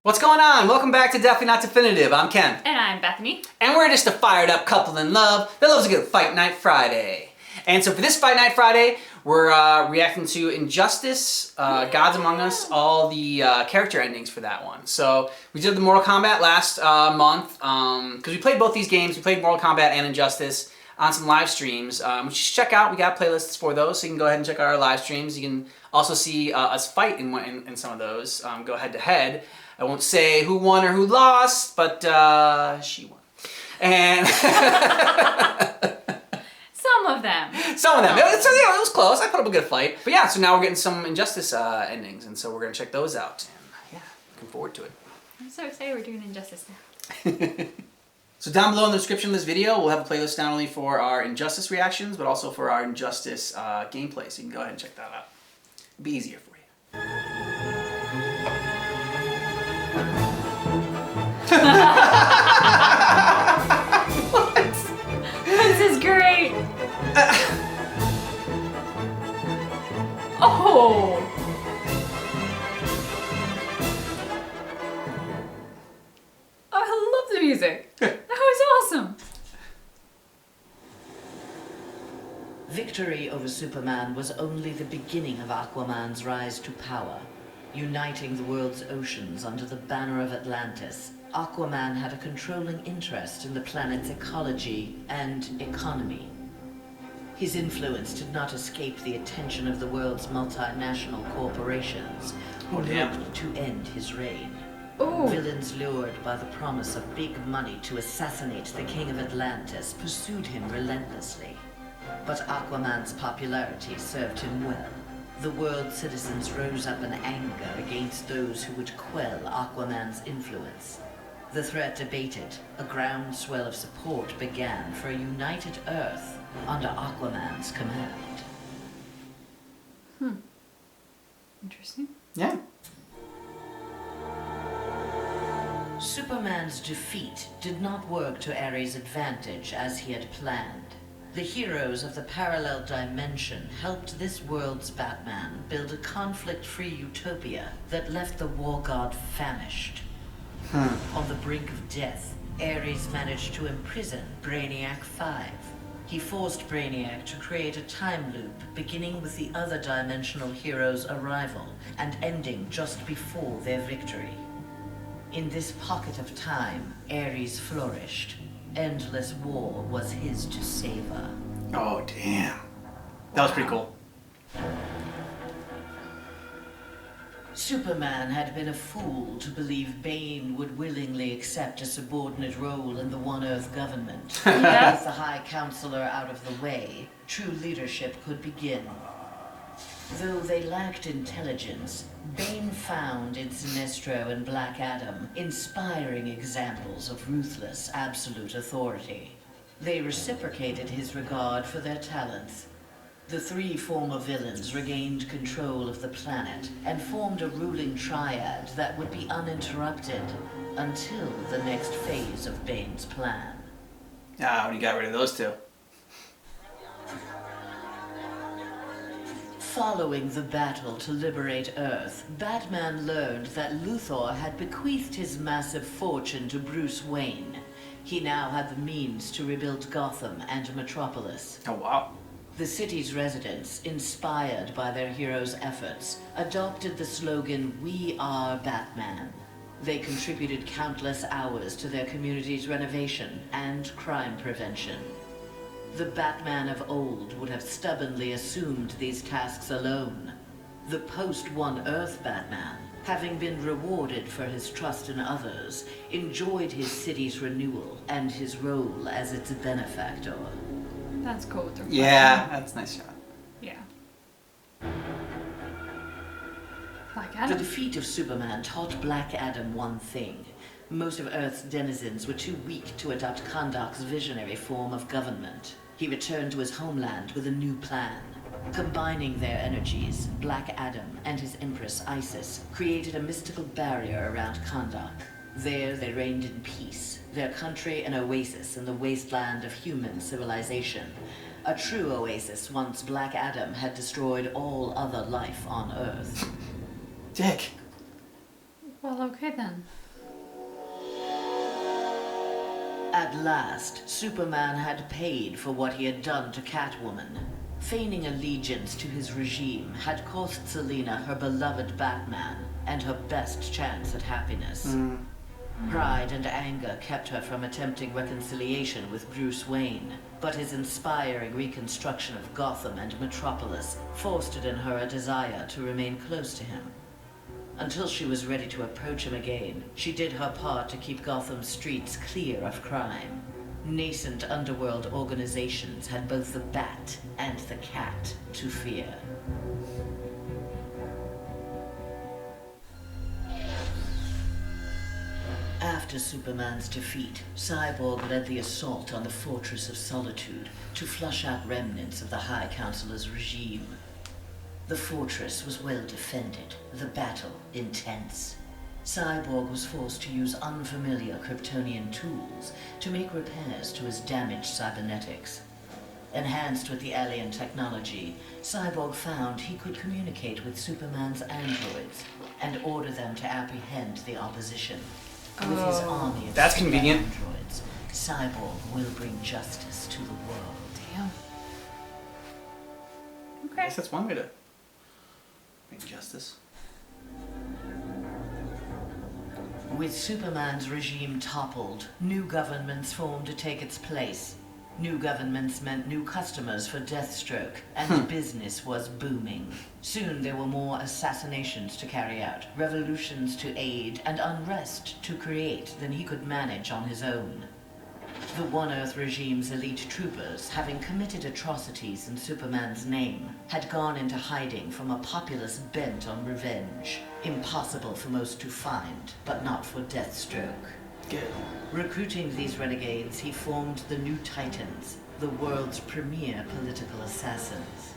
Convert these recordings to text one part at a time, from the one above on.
What's going on? Welcome back to Definitely Not Definitive. I'm Ken. And I'm Bethany. And we're just a fired up couple in love that loves a good Fight Night Friday. And so for this Fight Night Friday, we're reacting to Injustice, Gods Among Us, all the character endings for that one. So we did the Mortal Kombat last month, because we played both these games. We played Mortal Kombat and Injustice on some live streams, which you should check out. We got playlists for those, so you can go ahead and check out our live streams. You can also see us fight in some of those, go head to head. I won't say who won or who lost, but she won. And some of them. Some of them. It was close. I put up a good fight. But yeah, so now we're getting some Injustice endings, and so we're going to check those out. And yeah, looking forward to it. I'm so excited we're doing Injustice now. So down below in the description of this video, we'll have a playlist not only for our Injustice reactions, but also for our Injustice gameplay. So you can go ahead and check that out. It'll be easier for you. What? This is great. Oh. I love the music. That was awesome. Victory over Superman was only the beginning of Aquaman's rise to power. Uniting the world's oceans under the banner of Atlantis, Aquaman had a controlling interest in the planet's ecology and economy. His influence did not escape the attention of the world's multinational corporations, who looked to end his reign. Ooh. Villains lured by the promise of big money to assassinate the King of Atlantis pursued him relentlessly. But Aquaman's popularity served him well. The world's citizens rose up in anger against those who would quell Aquaman's influence. The threat abated, a groundswell of support began for a united Earth under Aquaman's command. Interesting. Yeah. Superman's defeat did not work to Ares' advantage as he had planned. The heroes of the parallel dimension helped this world's Batman build a conflict-free utopia that left the war god famished. On the brink of death, Ares managed to imprison Brainiac 5. He forced Brainiac to create a time loop beginning with the other dimensional heroes' arrival and ending just before their victory. In this pocket of time, Ares flourished. Endless war was his to savor. Oh, damn. That was pretty cool. Superman had been a fool to believe Bane would willingly accept a subordinate role in the One Earth government. Yeah. With the High Counselor out of the way, true leadership could begin. Though they lacked intelligence, Bane found in Sinestro and Black Adam inspiring examples of ruthless, absolute authority. They reciprocated his regard for their talents. The three former villains regained control of the planet and formed a ruling triad that would be uninterrupted until the next phase of Bane's plan. Ah, when you got rid of those two. Following the battle to liberate Earth, Batman learned that Luthor had bequeathed his massive fortune to Bruce Wayne. He now had the means to rebuild Gotham and Metropolis. Oh, wow. The city's residents, inspired by their hero's efforts, adopted the slogan, "We are Batman." They contributed countless hours to their community's renovation and crime prevention. The Batman of old would have stubbornly assumed these tasks alone. The post-One Earth Batman, having been rewarded for his trust in others, enjoyed his city's renewal and his role as its benefactor. That's cool. Yeah, that's a nice shot. Yeah. Black The Adam. defeat of Superman taught Black Adam one thing. Most of Earth's denizens were too weak to adopt Kahndaq's visionary form of government. He returned to his homeland with a new plan. Combining their energies, Black Adam and his empress Isis created a mystical barrier around Kahndaq. There they reigned in peace, their country an oasis in the wasteland of human civilization. A true oasis once Black Adam had destroyed all other life on Earth. Dick. Well, okay then. At last, Superman had paid for what he had done to Catwoman. Feigning allegiance to his regime had cost Selina her beloved Batman and her best chance at happiness. Pride and anger kept her from attempting reconciliation with Bruce Wayne, but his inspiring reconstruction of Gotham and Metropolis fostered in her a desire to remain close to him. Until she was ready to approach him again, she did her part to keep Gotham's streets clear of crime. Nascent underworld organizations had both the Bat and the Cat to fear. After Superman's defeat, Cyborg led the assault on the Fortress of Solitude to flush out remnants of the High Counselor's regime. The fortress was well defended, the battle intense. Cyborg was forced to use unfamiliar Kryptonian tools to make repairs to his damaged cybernetics. Enhanced with the alien technology, Cyborg found he could communicate with Superman's androids and order them to apprehend the opposition. With his army of That's convenient. androids, Cyborg will bring justice to the world. Damn. I Okay. guess that's one way to make justice. With Superman's regime toppled, new governments formed to take its place. New governments meant new customers for Deathstroke, and business was booming. Soon there were more assassinations to carry out, revolutions to aid, and unrest to create than he could manage on his own. The One Earth regime's elite troopers, having committed atrocities in Superman's name, had gone into hiding from a populace bent on revenge. Impossible for most to find, but not for Deathstroke. Good. Recruiting these renegades, he formed the New Titans, the world's premier political assassins.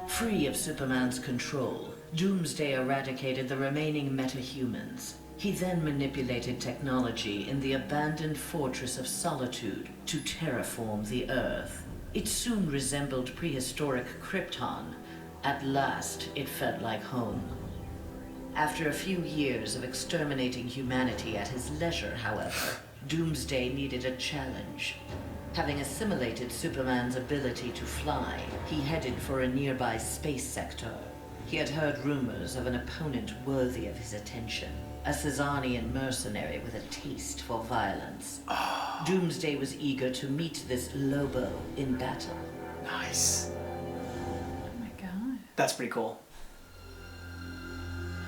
Free of Superman's control, Doomsday eradicated the remaining metahumans. He then manipulated technology in the abandoned Fortress of Solitude to terraform the Earth. It soon resembled prehistoric Krypton. At last, it felt like home. After a few years of exterminating humanity at his leisure, however, Doomsday needed a challenge. Having assimilated Superman's ability to fly, he headed for a nearby space sector. He had heard rumors of an opponent worthy of his attention, a Cezannian mercenary with a taste for violence. Doomsday was eager to meet this Lobo in battle. Nice. Oh my god. That's pretty cool.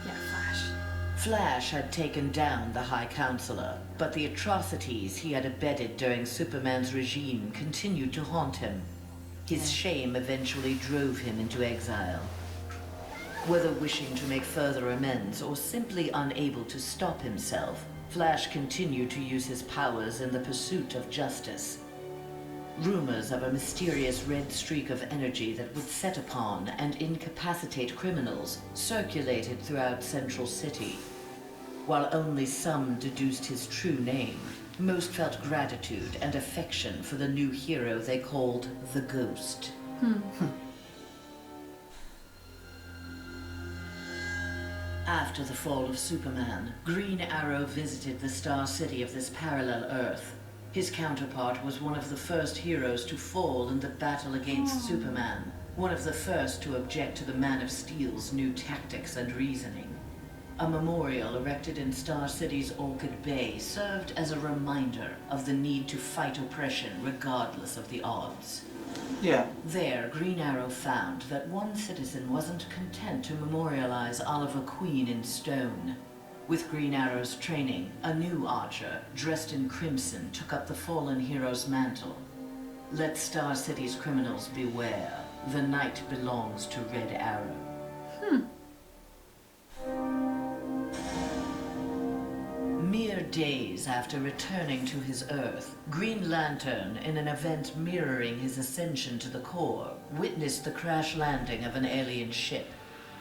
Yeah, Flash. Flash had taken down the High Counselor, but the atrocities he had abetted during Superman's regime continued to haunt him. His shame eventually drove him into exile. Whether wishing to make further amends or simply unable to stop himself, Flash continued to use his powers in the pursuit of justice. Rumors of a mysterious red streak of energy that would set upon and incapacitate criminals circulated throughout Central City. While only some deduced his true name, most felt gratitude and affection for the new hero they called the Ghost. After the fall of Superman, Green Arrow visited the Star City of this parallel Earth. His counterpart was one of the first heroes to fall in the battle against Superman, one of the first to object to the Man of Steel's new tactics and reasoning. A memorial erected in Star City's Orchid Bay served as a reminder of the need to fight oppression regardless of the odds. Yeah. There, Green Arrow found that one citizen wasn't content to memorialize Oliver Queen in stone. With Green Arrow's training, a new archer, dressed in crimson, took up the fallen hero's mantle. Let Star City's criminals beware. The night belongs to Red Arrow. Mere days after returning to his Earth, Green Lantern, in an event mirroring his ascension to the core, witnessed the crash landing of an alien ship.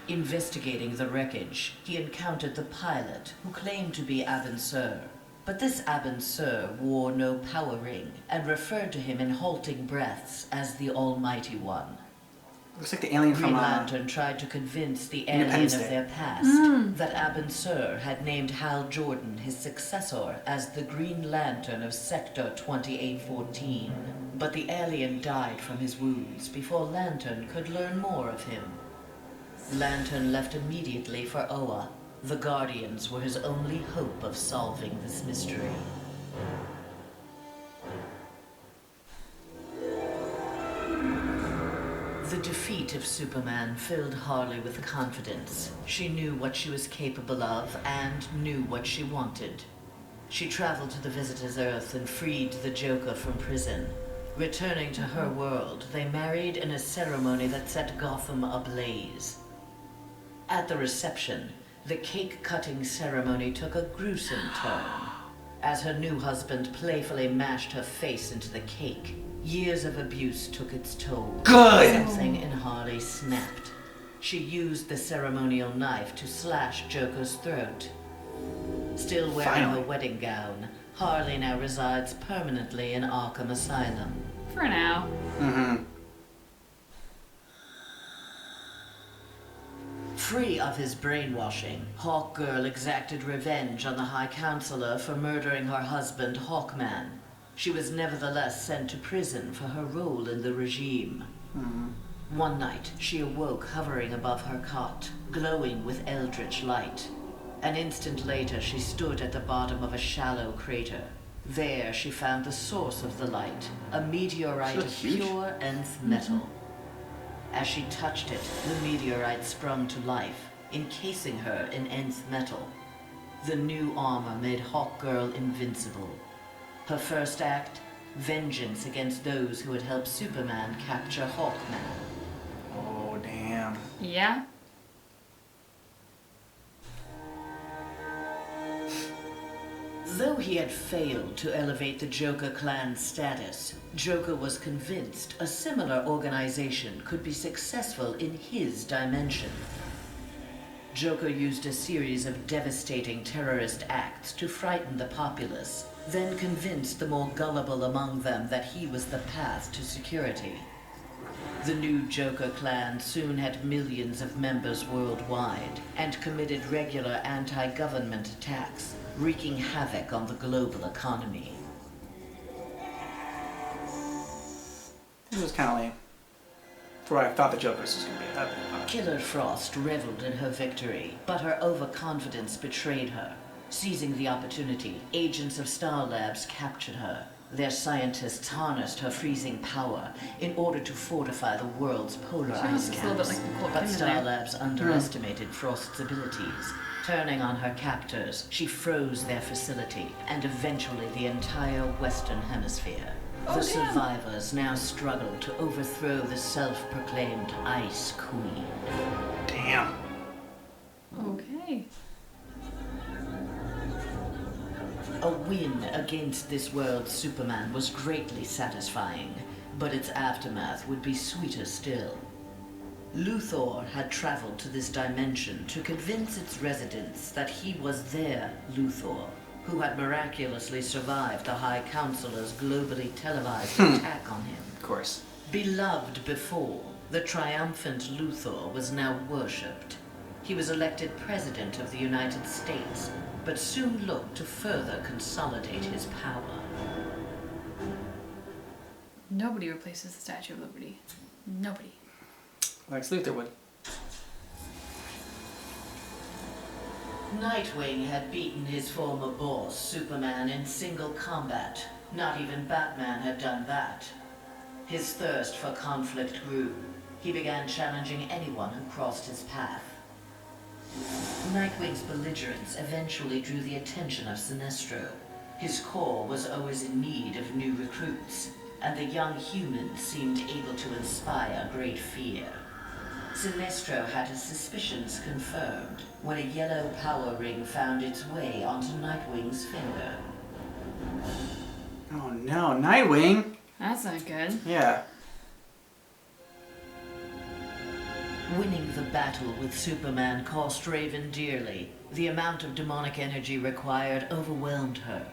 Investigating the wreckage, he encountered the pilot, who claimed to be Abin Sur. But this Abin Sur wore no power ring, and referred to him in halting breaths as the Almighty One. Looks like the alien Green from Lantern tried to convince the alien Independence of Day. their past that Abin Sur had named Hal Jordan, his successor, as the Green Lantern of Sector 2814. But the alien died from his wounds before Lantern could learn more of him. Lantern left immediately for Oa. The Guardians were his only hope of solving this mystery. The defeat of Superman filled Harley with confidence. She knew what she was capable of and knew what she wanted. She traveled to the Visitor's Earth and freed the Joker from prison. Returning to her world, they married in a ceremony that set Gotham ablaze. At the reception, the cake-cutting ceremony took a gruesome turn. As her new husband playfully mashed her face into the cake, years of abuse took its toll. Good! Something in Harley snapped. She used the ceremonial knife to slash Joker's throat. Still wearing Finally. her wedding gown, Harley now resides permanently in Arkham Asylum. For now. Mm-hmm. Free of his brainwashing, Hawkgirl exacted revenge on the High Counselor for murdering her husband, Hawkman. She was nevertheless sent to prison for her role in the regime. One night, she awoke hovering above her cot, glowing with eldritch light. An instant later, she stood at the bottom of a shallow crater. There, she found the source of the light, a meteorite She of looks huge. pure nth metal. As she touched it, the meteorite sprung to life, encasing her in nth metal. The new armor made Hawkgirl invincible. Her first act, vengeance against those who had helped Superman capture Hawkman. Oh, damn. Yeah. Though he had failed to elevate the Joker clan's status, Joker was convinced a similar organization could be successful in his dimension. Joker used a series of devastating terrorist acts to frighten the populace, then convinced the more gullible among them that he was the path to security. The new Joker clan soon had millions of members worldwide and committed regular anti-government attacks, wreaking havoc on the global economy. It was kind of lame. For what I thought the Joker's was going to be. That'd be fun. Killer Frost reveled in her victory, but her overconfidence betrayed her. Seizing the opportunity, agents of Star Labs captured her. Their scientists harnessed her freezing power in order to fortify the world's polar She ice looks a little bit caps. like Nicole But Kidman Star there. Labs underestimated Frost's abilities. Turning on her captors, she froze their facility and eventually the entire Western Hemisphere. Oh, The damn. survivors now struggled to overthrow the self-proclaimed Ice Queen. Damn. Okay. A win against this world's Superman was greatly satisfying, but its aftermath would be sweeter still. Luthor had traveled to this dimension to convince its residents that he was their Luthor, who had miraculously survived the High Counselor's globally televised attack on him. Of course. Beloved before, the triumphant Luthor was now worshipped. He was elected President of the United States, but soon looked to further consolidate his power. Nobody replaces the Statue of Liberty. Nobody. Lex Luthor would. Nightwing had beaten his former boss, Superman, in single combat. Not even Batman had done that. His thirst for conflict grew. He began challenging anyone who crossed his path. Nightwing's belligerence eventually drew the attention of Sinestro. His corps was always in need of new recruits, and the young humans seemed able to inspire great fear. Sinestro had his suspicions confirmed when a yellow power ring found its way onto Nightwing's finger. Oh no, Nightwing! That's not good. Yeah. Winning the battle with Superman cost Raven dearly. The amount of demonic energy required overwhelmed her.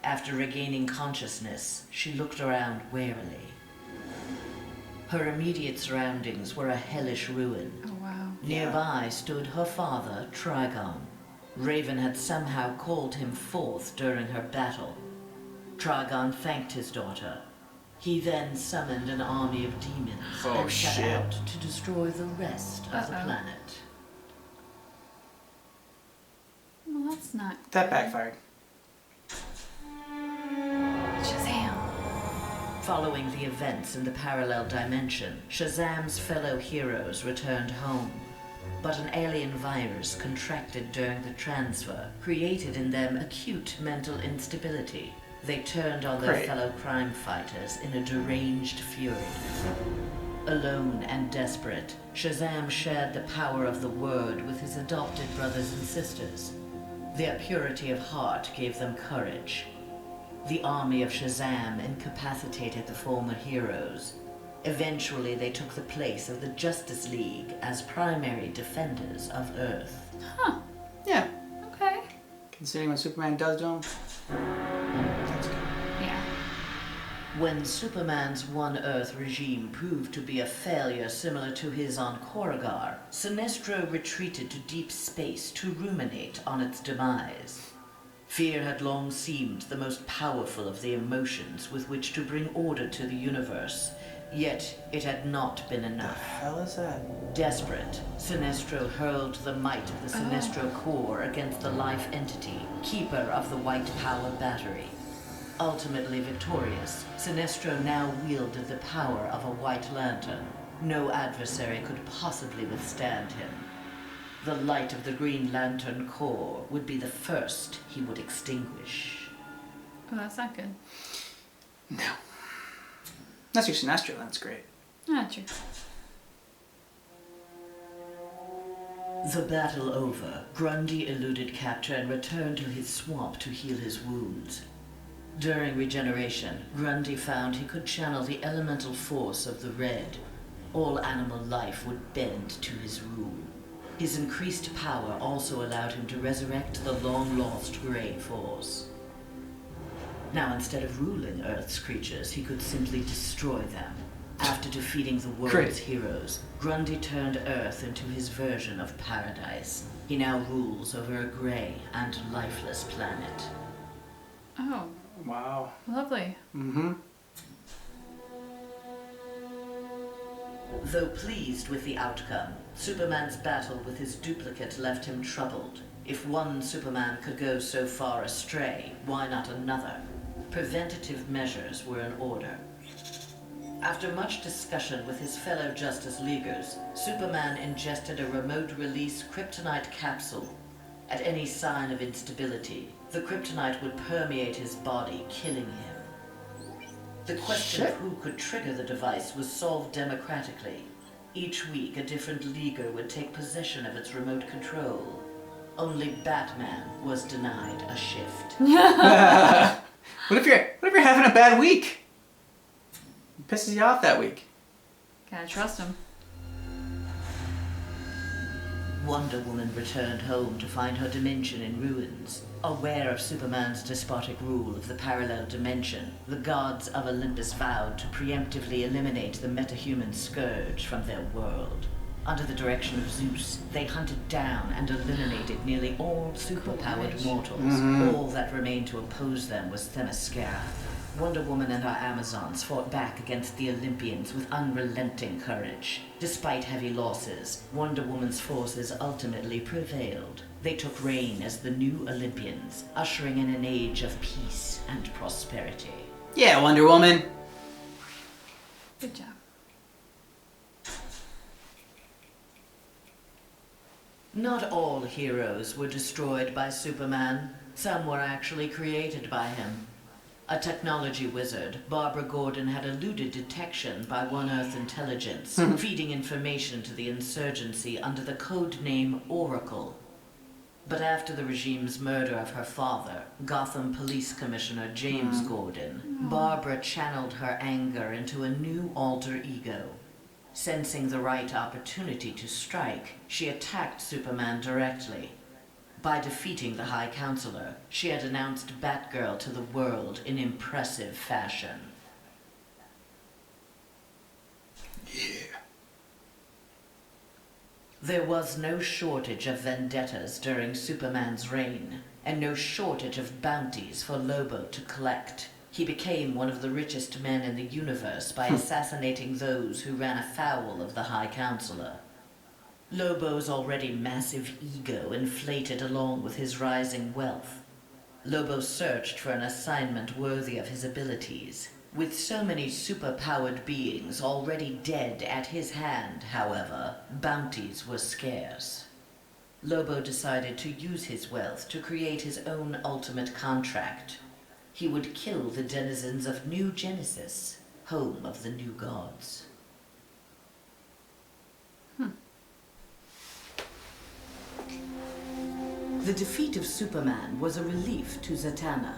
After regaining consciousness, she looked around warily. Her immediate surroundings were a hellish ruin. Oh, wow. Nearby stood her father, Trigon. Raven had somehow called him forth during her battle. Trigon thanked his daughter. He then summoned an army of demons and set out to destroy the rest of the planet. Well, that's not... That backfired. Shazam! Following the events in the parallel dimension, Shazam's fellow heroes returned home. But an alien virus contracted during the transfer created in them acute mental instability. They turned on their fellow crime fighters in a deranged fury. Alone and desperate, Shazam shared the power of the word with his adopted brothers and sisters. Their purity of heart gave them courage. The army of Shazam incapacitated the former heroes. Eventually, they took the place of the Justice League as primary defenders of Earth. Huh. Yeah. Okay. Considering what Superman does to him, that's good. Yeah. When Superman's One Earth regime proved to be a failure similar to his on Korrigar, Sinestro retreated to deep space to ruminate on its demise. Fear had long seemed the most powerful of the emotions with which to bring order to the universe, yet it had not been enough. The hell is that? Desperate, Sinestro hurled the might of the Sinestro Core against the life entity, keeper of the White Power Battery. Ultimately victorious, Sinestro now wielded the power of a White Lantern. No adversary could possibly withstand him. The light of the Green Lantern Core would be the first he would extinguish. Oh, that's not good. No. That's your Sinestro, that's great. Not true. The battle over, Grundy eluded capture and returned to his swamp to heal his wounds. During regeneration, Grundy found he could channel the elemental force of the Red. All animal life would bend to his rule. His increased power also allowed him to resurrect the long-lost Grey Force. Now, instead of ruling Earth's creatures, he could simply destroy them. After defeating the world's heroes, Grundy turned Earth into his version of paradise. He now rules over a grey and lifeless planet. Oh, Wow. lovely. Mm-hmm. Though pleased with the outcome, Superman's battle with his duplicate left him troubled. If one Superman could go so far astray, why not another? Preventative measures were in order. After much discussion with his fellow Justice Leaguers, Superman ingested a remote-release kryptonite capsule. At any sign of instability, the kryptonite would permeate his body, killing him. The question of who could trigger the device was solved democratically. Each week, a different Leaguer would take possession of its remote control. Only Batman was denied a shift. What if you're having a bad week? It pisses you off that week. Gotta trust him. Wonder Woman returned home to find her dimension in ruins. Aware of Superman's despotic rule of the parallel dimension, the gods of Olympus vowed to preemptively eliminate the metahuman scourge from their world. Under the direction of Zeus, they hunted down and eliminated nearly all superpowered mortals. All that remained to oppose them was Themyscira. Wonder Woman and her Amazons fought back against the Olympians with unrelenting courage. Despite heavy losses, Wonder Woman's forces ultimately prevailed. They took reign as the new Olympians, ushering in an age of peace and prosperity. Yeah, Wonder Woman. Good job. Not all heroes were destroyed by Superman. Some were actually created by him. A technology wizard, Barbara Gordon had eluded detection by One Earth intelligence, feeding information to the insurgency under the code name Oracle. But after the regime's murder of her father, Gotham Police Commissioner James Gordon, Barbara channeled her anger into a new alter ego. Sensing the right opportunity to strike, she attacked Superman directly. By defeating the High Counselor, she had announced Batgirl to the world in impressive fashion. Yeah. There was no shortage of vendettas during Superman's reign, and no shortage of bounties for Lobo to collect. He became one of the richest men in the universe by assassinating those who ran afoul of the High Counselor. Lobo's already massive ego inflated along with his rising wealth. Lobo searched for an assignment worthy of his abilities. With so many superpowered beings already dead at his hand, however, bounties were scarce. Lobo decided to use his wealth to create his own ultimate contract. He would kill the denizens of New Genesis, home of the new gods. The defeat of Superman was a relief to Zatanna.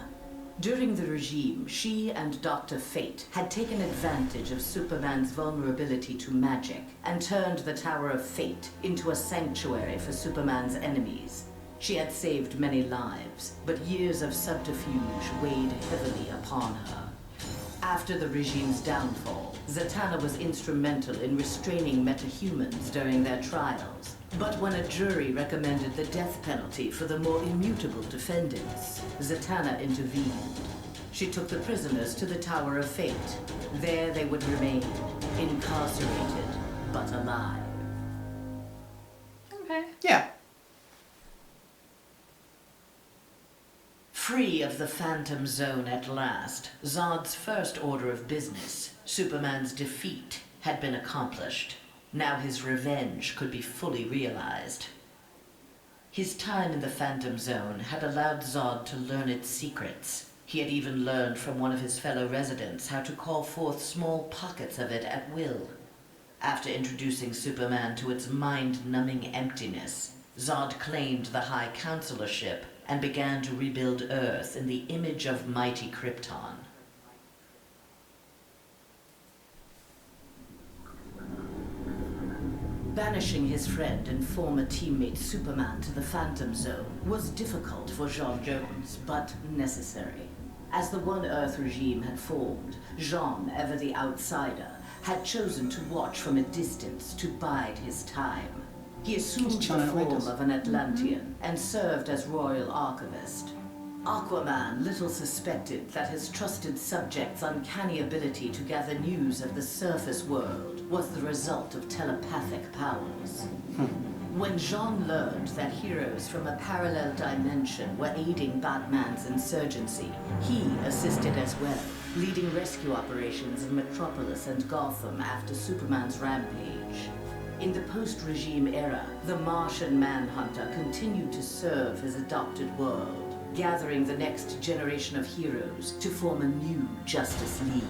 During the regime, she and Dr. Fate had taken advantage of Superman's vulnerability to magic and turned the Tower of Fate into a sanctuary for Superman's enemies. She had saved many lives, but years of subterfuge weighed heavily upon her. After the regime's downfall, Zatanna was instrumental in restraining metahumans during their trials. But when a jury recommended the death penalty for the more immutable defendants, Zatanna intervened. She took the prisoners to the Tower of Fate. There they would remain, incarcerated, but alive. Okay. Yeah. Free of the Phantom Zone at last, Zod's first order of business, Superman's defeat, had been accomplished. Now his revenge could be fully realized. His time in the Phantom Zone had allowed Zod to learn its secrets. He had even learned from one of his fellow residents how to call forth small pockets of it at will. After introducing Superman to its mind-numbing emptiness, Zod claimed the High Counselorship and began to rebuild Earth in the image of mighty Krypton. Banishing his friend and former teammate Superman to the Phantom Zone was difficult for J'onn J'onzz, but necessary. As the One Earth regime had formed, J'onn, ever the outsider, had chosen to watch from a distance to bide his time. He assumed the form of an Atlantean and served as royal archivist. Aquaman little suspected that his trusted subject's uncanny ability to gather news of the surface world was the result of telepathic powers. When J'onn learned that heroes from a parallel dimension were aiding Batman's insurgency, he assisted as well, leading rescue operations in Metropolis and Gotham after Superman's rampage. In the post-regime era, the Martian Manhunter continued to serve his adopted world, gathering the next generation of heroes to form a new Justice League.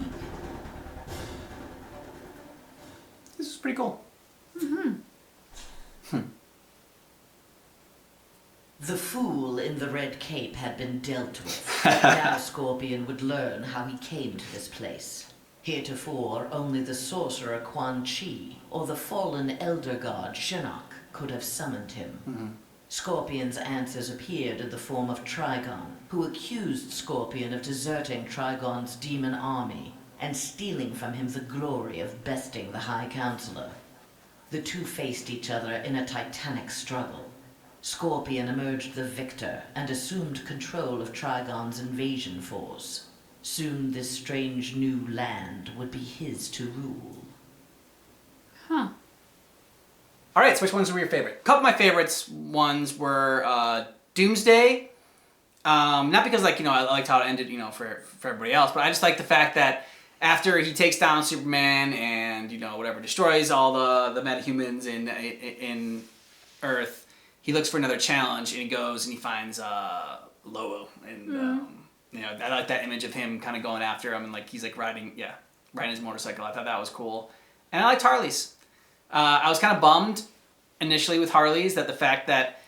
This is pretty cool. The fool in the red cape had been dealt with. Now Scorpion would learn how he came to this place. Heretofore, only the sorcerer Quan Chi or the fallen elder god Shinnok could have summoned him. Scorpion's answers appeared in the form of Trigon, who accused Scorpion of deserting Trigon's demon army and stealing from him the glory of besting the High Counselor. The two faced each other in a titanic struggle. Scorpion emerged the victor and assumed control of Trigon's invasion force. Soon this strange new land would be his to rule. Huh. All right, so which ones were your favorite? A couple of my favorites ones were Doomsday. Not because, like, I liked how it ended, for everybody else, but I just like the fact that after he takes down Superman and, whatever, destroys all the metahumans in Earth, he looks for another challenge, and he goes and he finds Lobo. And, I like that image of him kind of going after him, and, like, he's, like, riding his motorcycle. I thought that was cool. And I liked Harley's. I was kind of bummed initially with Harley's that the fact that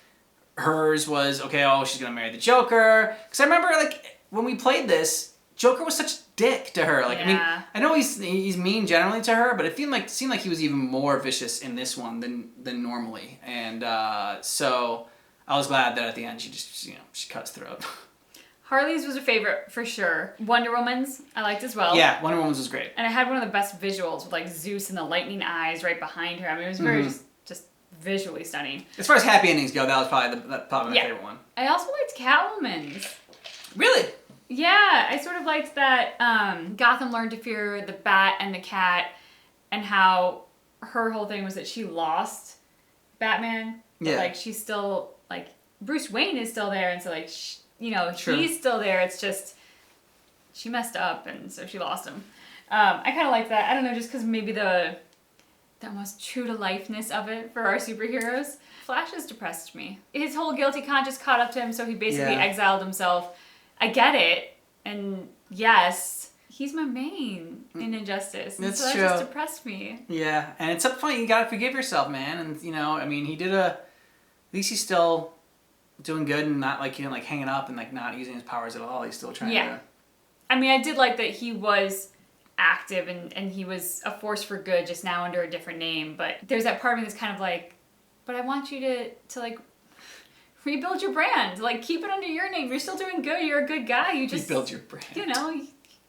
hers was, she's going to marry the Joker. Because I remember, like, when we played this, Joker was such a dick to her. Like, Yeah. I know he's mean generally to her, but it seemed like he was even more vicious in this one than normally. And so I was glad that at the end she just, she cut his throat. Harley's was a favorite for sure. Wonder Woman's I liked as well. Yeah, Wonder Woman's was great. And I had one of the best visuals with like Zeus and the lightning eyes right behind her. I mean, it was very just visually stunning. As far as happy endings go, that was probably my favorite one. I also liked Catwoman's. Really? Yeah, I sort of liked that Gotham learned to fear the bat and the cat, and how her whole thing was that she lost Batman. But, Yeah. like, she's still, like, Bruce Wayne is still there, and so, like, True. he's still there. It's just, she messed up, and so she lost him. I kind of like that. I don't know, just because maybe the almost true-to-lifeness of it for our superheroes. Flash has depressed me. His whole guilty conscience caught up to him, so he basically exiled himself. I get it, and yes, he's my main in Injustice. And That's so that true. just depressed me. Yeah, and at some point you gotta forgive yourself, man. And I mean, at least he's still doing good and not like like hanging up and like not using his powers at all. He's still trying to. I mean, I did like that he was active and he was a force for good, just now under a different name. But there's that part of me that's kind of like, but I want you to like rebuild your brand. Like, keep it under your name. You're still doing good. You're a good guy. You just Rebuild your brand. You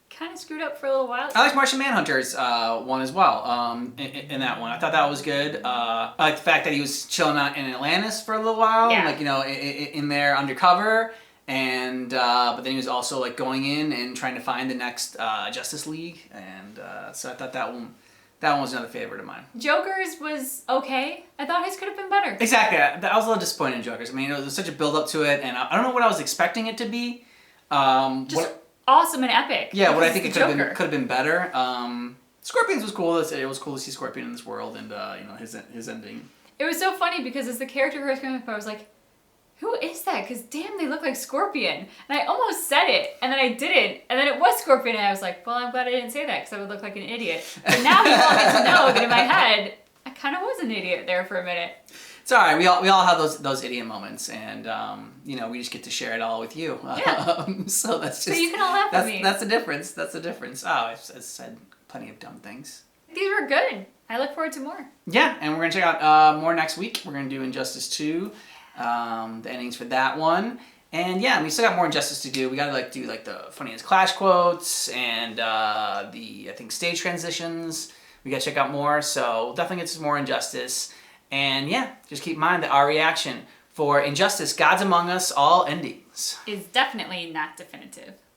kind of screwed up for a little while. I like Martian Manhunter's one as well. In that one, I thought that was good. I like the fact that he was chilling out in Atlantis for a little while, Yeah. like in there undercover, and but then he was also like going in and trying to find the next Justice League, and so I thought that one was another favorite of mine. Joker's was okay. I thought his could have been better. Exactly, I was a little disappointed in Joker's. I mean, it was such a build up to it, and I don't know what I was expecting it to be. Awesome and epic. Yeah, what I because think it it's could the have Joker. been better. Scorpions was cool. It was cool to see Scorpion in this world, and his ending. It was so funny because as the character who was coming up, I was like, who is that? Because damn, they look like Scorpion. And I almost said it, and then I didn't. And then it was Scorpion, and I was like, well, I'm glad I didn't say that because I would look like an idiot. But now people get to know that in my head, I kind of was an idiot there for a minute. It's all right. We all have those idiot moments, and we just get to share it all with you. Yeah. So that's just. So you can all laugh at me. That's the difference. That's the difference. Oh, I've said plenty of dumb things. These were good. I look forward to more. Yeah, and we're gonna check out more next week. We're gonna do Injustice 2, the endings for that one, and yeah, we still got more Injustice to do. We gotta do the funniest Clash quotes and the stage transitions. We gotta check out more. So we'll definitely get some more Injustice. And yeah, just keep in mind that our reaction for Injustice: Gods Among Us all endings Is definitely not definitive.